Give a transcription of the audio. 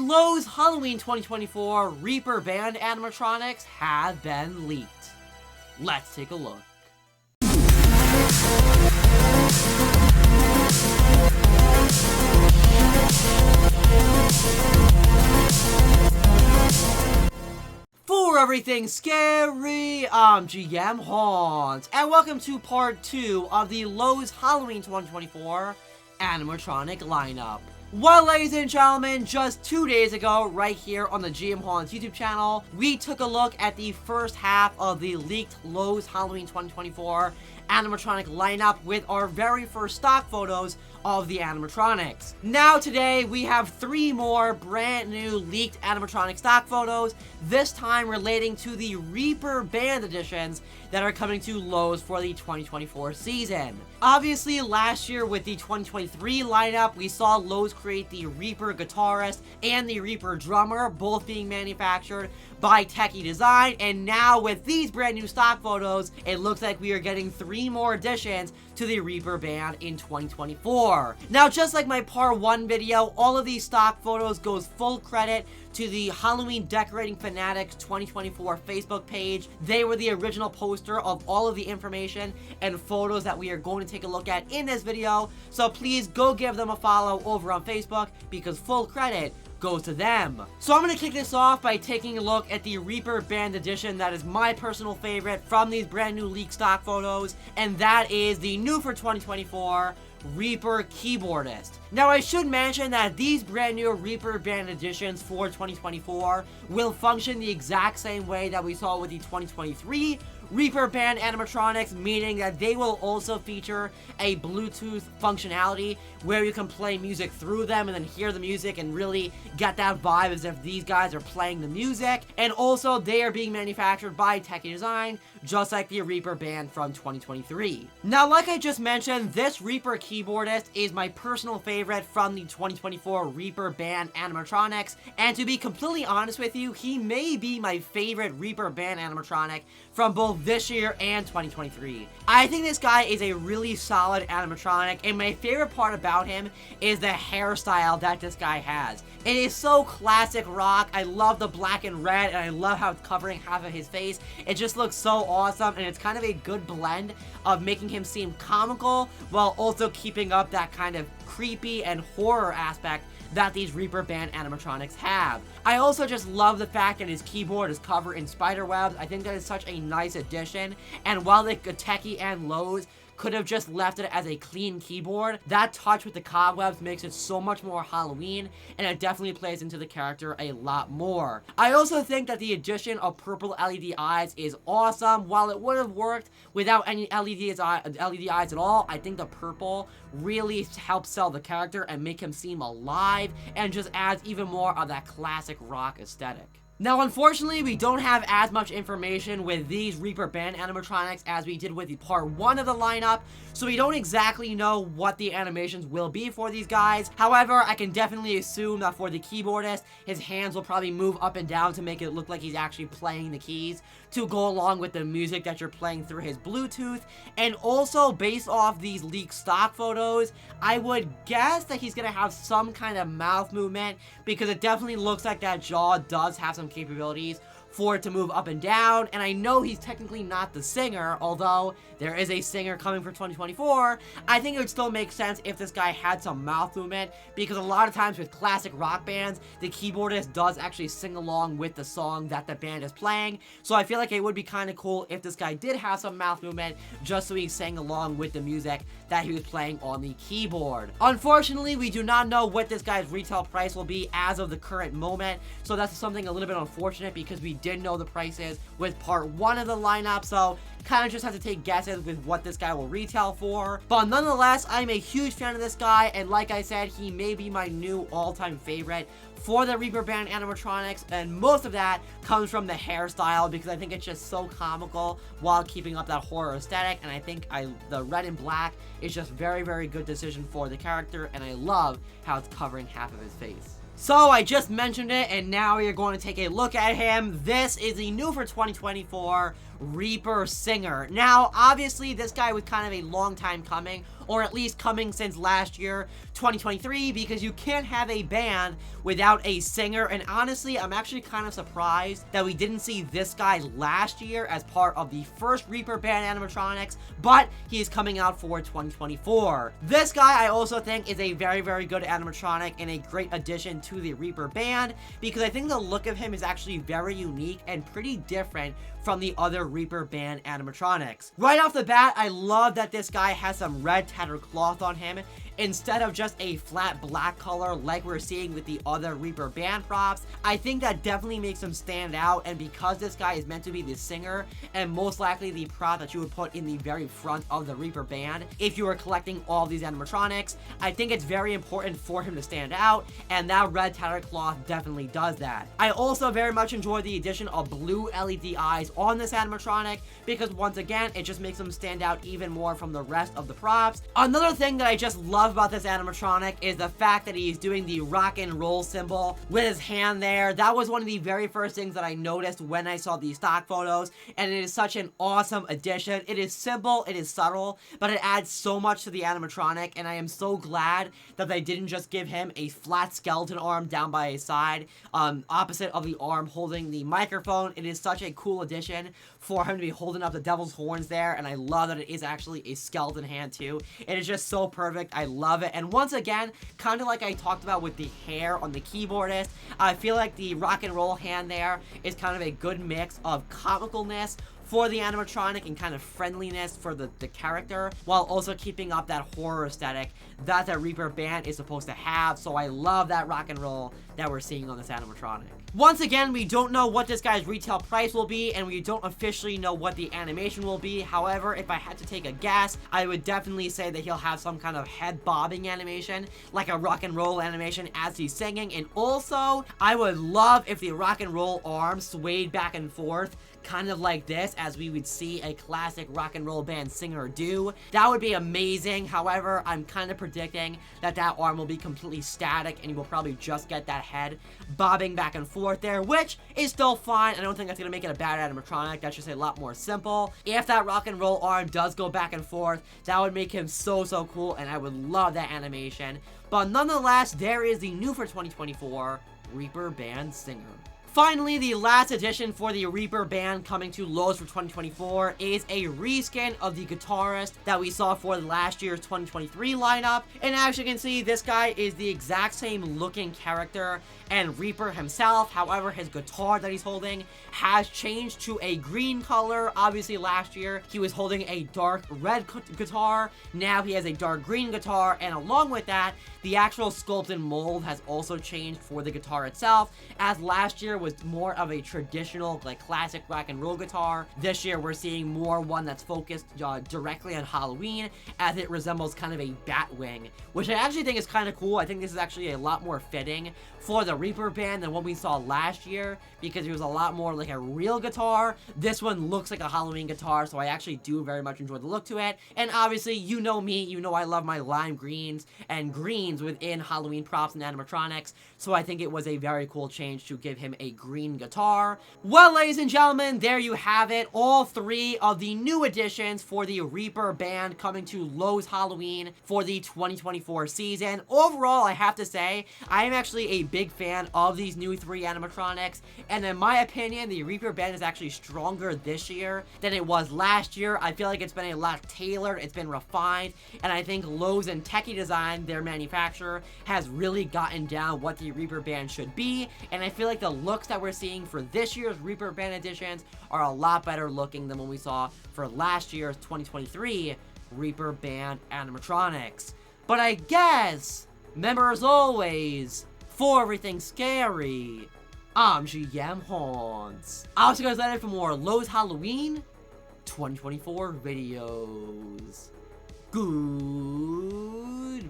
Lowe's Halloween 2024 Reaper Band animatronics have been leaked. Let's take a look. For everything scary, I'm GMHaunts, and welcome to part 2 of the Lowe's Halloween 2024 animatronic lineup. Well, ladies and gentlemen, just 2 days ago, right here on the GMHaunts YouTube channel, we took a look at the first half of the leaked Lowe's Halloween 2024 animatronic lineup with our very first stock photos of the animatronics. Now today we have 3 more brand new leaked animatronic stock photos, this time relating to the Reaper Band editions that are coming to Lowe's for the 2024 season. Obviously, last year with the 2023 lineup, we saw Lowe's create the Reaper guitarist and the Reaper drummer, both being manufactured by Techie Design, and now with these brand new stock photos, it looks like we are getting 3 more additions to the Reaper Band in 2024. Now, just like my part 1 video, all of these stock photos goes full credit to the Halloween Decorating Fanatics 2024 Facebook page. They were the original poster of all of the information and photos that we are going to take a look at in this video, so please go give them a follow over on Facebook because full credit goes to them. So I'm going to kick this off by taking a look at the Reaper Band edition that is my personal favorite from these brand new leaked stock photos, and that is the new for 2024 Reaper keyboardist. Now, I should mention that these brand new Reaper Band editions for 2024 will function the exact same way that we saw with the 2023 Reaper Band animatronics, meaning that they will also feature a Bluetooth functionality where you can play music through them and then hear the music and really get that vibe as if these guys are playing the music. And also, they are being manufactured by Techie Design, just like the Reaper Band from 2023. Now, like I just mentioned, this Reaper keyboardist is my personal favorite from the 2024 Reaper Band animatronics, and to be completely honest with you, he may be my favorite Reaper Band animatronic from both this year and 2023. I think this guy is a really solid animatronic, and my favorite part about him is the hairstyle that this guy has. It is so classic rock. I love the black and red, and I love how it's covering half of his face. It just looks so awesome, and it's kind of a good blend of making him seem comical while also keeping up that kind of creepy and horror aspect that these Reaper Band animatronics have. I also just love the fact that his keyboard is covered in spider webs. I think that is such a nice addition, and while the Techie and Lowe's could have just left it as a clean keyboard, that touch with the cobwebs makes it so much more Halloween, and it definitely plays into the character a lot more. I also think that the addition of purple LED eyes is awesome. While it would have worked without any LED eyes at all, I think the purple really helps sell the character and make him seem alive, and just adds even more of that classic rock aesthetic. Now, unfortunately, we don't have as much information with these Reaper Band animatronics as we did with the part 1 of the lineup, so we don't exactly know what the animations will be for these guys. However, I can definitely assume that for the keyboardist, his hands will probably move up and down to make it look like he's actually playing the keys to go along with the music that you're playing through his Bluetooth. And also, based off these leaked stock photos, I would guess that he's going to have some kind of mouth movement, because it definitely looks like that jaw does have some capabilities for it to move up and down. And I know he's technically not the singer, although there is a singer coming for 2024. I think it would still make sense if this guy had some mouth movement, because a lot of times with classic rock bands, the keyboardist does actually sing along with the song that the band is playing. So I feel like it would be kind of cool if this guy did have some mouth movement, just so he sang along with the music that he was playing on the keyboard. Unfortunately, we do not know what this guy's retail price will be as of the current moment, so that's something a little bit unfortunate, because we did know the prices with part 1 of the lineup, so kind of just have to take guesses with what this guy will retail for. But nonetheless, I'm a huge fan of this guy, and like I said, he may be my new all-time favorite for the Reaper Band animatronics, and most of that comes from the hairstyle, because I think it's just so comical while keeping up that horror aesthetic, and I think the red and black is just very, very good decision for the character, and I love how it's covering half of his face. So I just mentioned it, and now we are going to take a look at him. This is the new for 2024 Reaper Singer. Now, obviously, this guy was kind of a long time coming. or at least coming since last year, 2023, because you can't have a band without a singer. And honestly, I'm actually kind of surprised that we didn't see this guy last year as part of the first Reaper band animatronics, but he is coming out for 2024. This guy I also think is a very, very good animatronic and a great addition to the Reaper band, because I think the look of him is actually very unique and pretty different from the other Reaper band animatronics. Right off the bat, I love that this guy has some red tattered cloth on him instead of just a flat black color like we're seeing with the other Reaper band props. I think that definitely makes him stand out, and because this guy is meant to be the singer and most likely the prop that you would put in the very front of the Reaper band if you were collecting all these animatronics, I think it's very important for him to stand out, and that red tattered cloth definitely does that. I also very much enjoy the addition of blue LED eyes on this animatronic, because once again, it just makes him stand out even more from the rest of the props. Another thing that I just love about this animatronic is the fact that he's doing the rock and roll symbol with his hand there. That was one of the very first things that I noticed when I saw these stock photos, and it is such an awesome addition. It is simple, it is subtle, but it adds so much to the animatronic, and I am so glad that they didn't just give him a flat skeleton arm down by his side, opposite of the arm holding the microphone. It is such a cool addition for him to be holding up the devil's horns there, and I love that it is actually a skeleton hand too. It is just so perfect. I love it. And once again, kind of like I talked about with the hair on the keyboardist, I feel like the rock and roll hand there is kind of a good mix of comicalness for the animatronic and kind of friendliness for the character, while also keeping up that horror aesthetic that the Reaper band is supposed to have. So I love that rock and roll that we're seeing on this animatronic. Once again, we don't know what this guy's retail price will be, and we don't officially know what the animation will be. However, if I had to take a guess, I would definitely say that he'll have some kind of head bobbing animation, like a rock and roll animation as he's singing. And also, I would love if the rock and roll arm swayed back and forth, kind of like this, as we would see a classic rock and roll band singer do. That would be amazing. However, I'm kind of predicting that that arm will be completely static, and you will probably just get that head bobbing back and forth there, which is still fine. I don't think that's going to make it a bad animatronic. That's just a lot more simple. If that rock and roll arm does go back and forth, that would make him so cool, and I would love that animation. But nonetheless, there is the new for 2024 Reaper band singer. Finally, the last addition for the Reaper band coming to Lowe's for 2024 is a reskin of the guitarist that we saw for last year's 2023 lineup. And as you can see, this guy is the exact same looking character and Reaper himself. However, his guitar that he's holding has changed to a green color. Obviously, last year he was holding a dark red guitar. Now he has a dark green guitar, and along with that, the actual sculpt and mold has also changed for the guitar itself, as last year was more of a traditional, like, classic rock and roll guitar. This year we're seeing more one that's focused directly on Halloween, as it resembles kind of a bat wing, which I actually think is kind of cool. I think this is actually a lot more fitting for the Reaper band than what we saw last year, because it was a lot more like a real guitar. This one looks like a Halloween guitar, so I actually do very much enjoy the look to it. And obviously, you know me, you know I love my lime greens and greens within Halloween props and animatronics, so I think it was a very cool change to give him a green guitar. Well, ladies and gentlemen, there you have it. All three of the new additions for the Reaper band coming to Lowe's Halloween for the 2024 season. Overall, I have to say, I am actually a big fan of these new three animatronics, and in my opinion, the Reaper band is actually stronger this year than it was last year. I feel like it's been a lot tailored, it's been refined, and I think Lowe's and Techie Design, their manufacturer, has really gotten down what the Reaper band should be, and I feel like the looks that we're seeing for this year's Reaper band editions are a lot better looking than what we saw for last year's 2023 Reaper band animatronics. But I guess, remember as always, for everything scary, I'm GMHaunts. I'll see you guys later for more Lowe's Halloween 2024 videos. Goodbye.